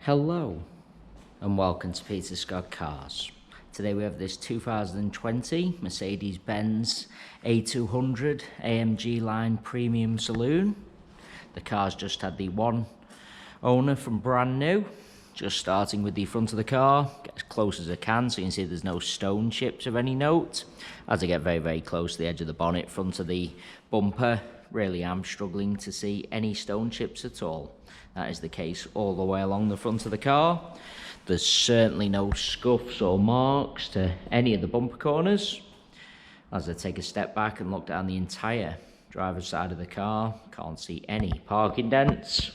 Hello and welcome to Peter Scott Cars. Today we have this 2020 Mercedes-Benz A200 AMG line premium saloon. The car's just had the one owner from brand new. Just starting with the front of the car, get as close as I can so you can see there's no stone chips of any note. As I get very close to the edge of the bonnet, front of the bumper, really am struggling to see any stone chips at all. That is the case all the way along the front of the car. There's certainly no scuffs or marks to any of the bumper corners. As I take a step back and look down the entire driver's side of the car, can't see any parking dents.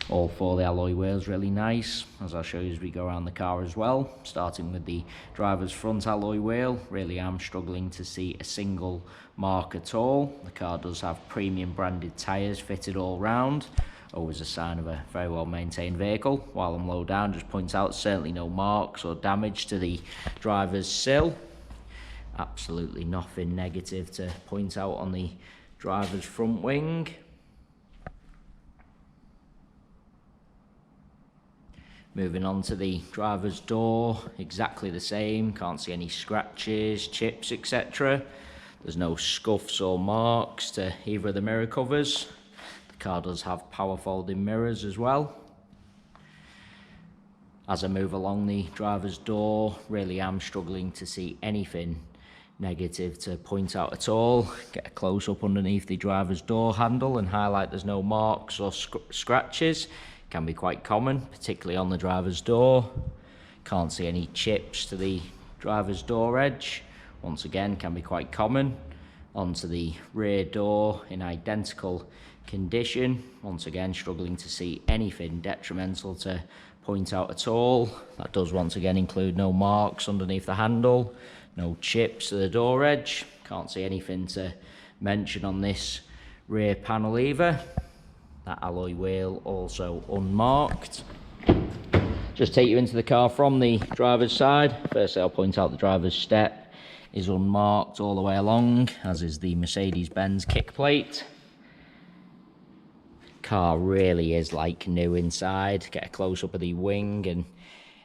All four of the alloy wheels really nice, as I'll show you as we go around the car as well. Starting with the driver's front alloy wheel, really am struggling to see a single mark at all. The car does have premium branded tyres fitted all round. Always a sign of a very well maintained vehicle. While I'm low down, just points out certainly no marks or damage to the driver's sill. Absolutely nothing negative to point out on the driver's front wing. Moving on to the driver's door, exactly the same, can't see any scratches, chips, etc. There's no scuffs or marks to either of the mirror covers. The car does have power folding mirrors as well. As I move along the driver's door, really am struggling to see anything negative to point out at all. Get a close up underneath the driver's door handle and highlight there's no marks or scratches. Can be quite common, particularly on the driver's door. Can't see any chips to the driver's door edge. Once again, can be quite common. Onto the rear door in identical condition. Once again, struggling to see anything detrimental to point out at all. That does once again include no marks underneath the handle, no chips to the door edge. Can't see anything to mention on this rear panel either. That alloy wheel also unmarked. Just take you into the car from the driver's side. Firstly, I'll point out the driver's step is unmarked all the way along, as is the Mercedes-Benz kick plate. Car really is like new inside. Get a close-up of the wing and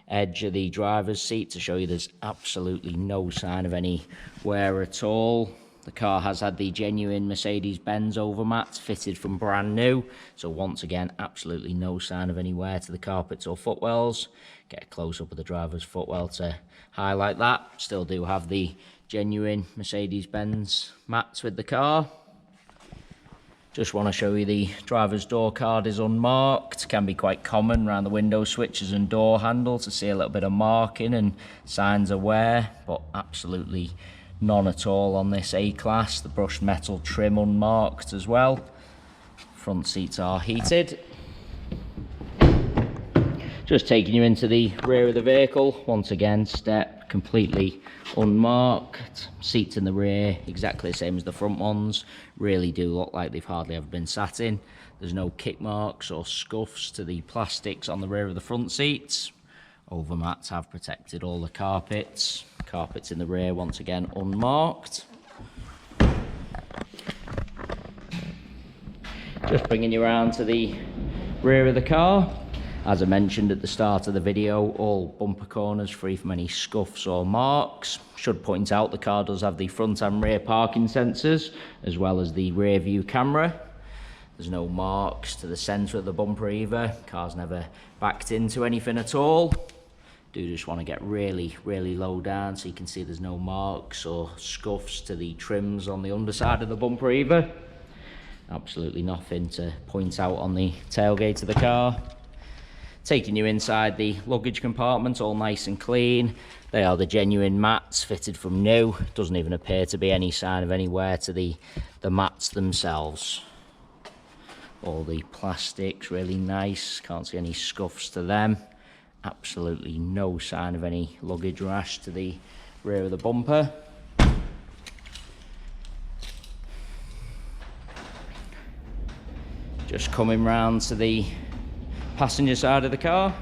edge of the driver's seat to show you there's absolutely no sign of any wear at all. The car has had the genuine Mercedes-Benz overmats fitted from brand new. So once again, absolutely no sign of any wear to the carpets or footwells. Get a close-up of the driver's footwell to highlight that. Still do have the genuine Mercedes-Benz mats with the car. Just want to show you the driver's door card is unmarked. Can be quite common around the window switches and door handle to see a little bit of marking and signs of wear, but absolutely none at all on this A-Class. The brushed metal trim unmarked as well. Front seats are heated. Just taking you into the rear of the vehicle. Once again, step completely unmarked. Seats in the rear exactly the same as the front ones. Really do look like they've hardly ever been sat in. There's no kick marks or scuffs to the plastics on the rear of the front seats. Overmats have protected all the carpets. Carpets in the rear, once again, unmarked. Just bringing you around to the rear of the car. As I mentioned at the start of the video, all bumper corners free from any scuffs or marks. Should point out the car does have the front and rear parking sensors, as well as the rear view camera. There's no marks to the centre of the bumper either. Car's never backed into anything at all. Do just want to get really low down so you can see there's no marks or scuffs to the trims on the underside of the bumper either. Absolutely nothing to point out on the tailgate of the car. Taking you inside the luggage compartment, all nice and clean. They are the genuine mats fitted from new. Doesn't even appear to be any sign of any wear to the mats themselves. All the plastics really nice, can't see any scuffs to them. Absolutely no sign of any luggage rash to the rear of the bumper. Just coming round to the passenger side of the car.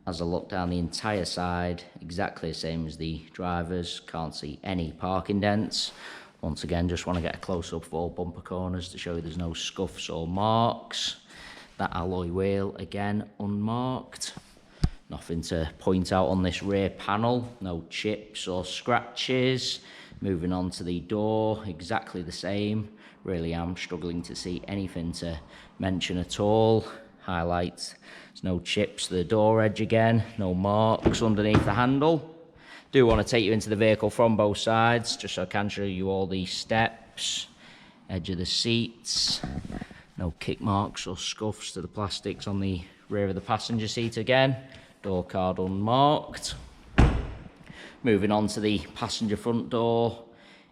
As I look down the entire side, exactly the same as the driver's. Can't see any parking dents. Once again, just want to get a close-up of all bumper corners to show you there's no scuffs or marks. That alloy wheel again unmarked. Nothing to point out on this rear panel, no chips or scratches. Moving on to the door, exactly the same. Really am struggling to see anything to mention at all. Highlights, there's no chips to the door edge again, no marks underneath the handle. Do want to take you into the vehicle from both sides, just so I can show you all these steps, edge of the seats, no kick marks or scuffs to the plastics on the rear of the passenger seat again, door card unmarked. Moving on to the passenger front door,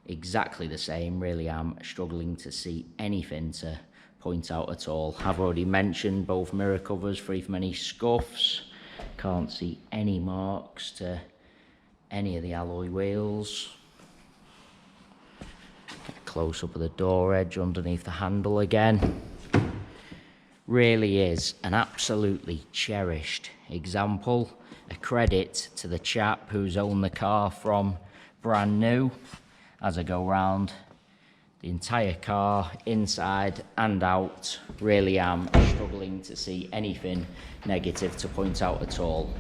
exactly the same. Really am struggling to see anything to point out at all. I've already mentioned both mirror covers free from any scuffs. Can't see any marks to any of the alloy wheels. Get a close up of the door edge underneath the handle again. Really is an absolutely cherished example. A credit to the chap who's owned the car from brand new. As I go round the entire car, inside and out, really am struggling to see anything negative to point out at all.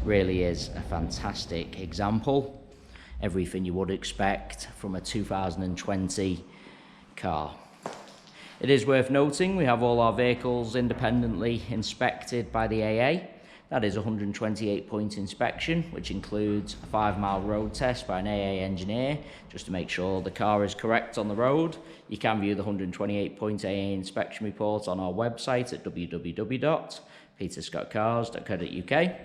Really is a fantastic example. Everything you would expect from a 2020 car. It is worth noting we have all our vehicles independently inspected by the AA. That is a 128-point inspection, which includes a 5-mile road test by an AA engineer, just to make sure the car is correct on the road. You can view the 128-point AA inspection report on our website at www.peterscottcars.co.uk.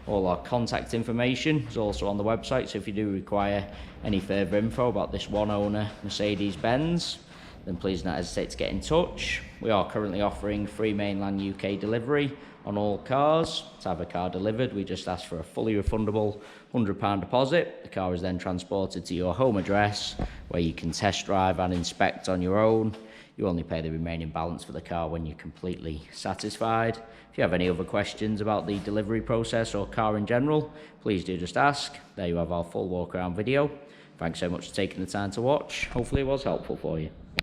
All our contact information is also on the website, so if you do require any further info about this one-owner Mercedes-Benz, then please don't hesitate to get in touch. We are currently offering free mainland UK delivery on all cars. To have a car delivered, we just ask for a fully refundable £100 deposit. The car is then transported to your home address, where you can test drive and inspect on your own. You only pay the remaining balance for the car when you're completely satisfied. If you have any other questions about the delivery process or car in general, please do just ask. There you have our full walk around video. Thanks so much for taking the time to watch. Hopefully it was helpful for you.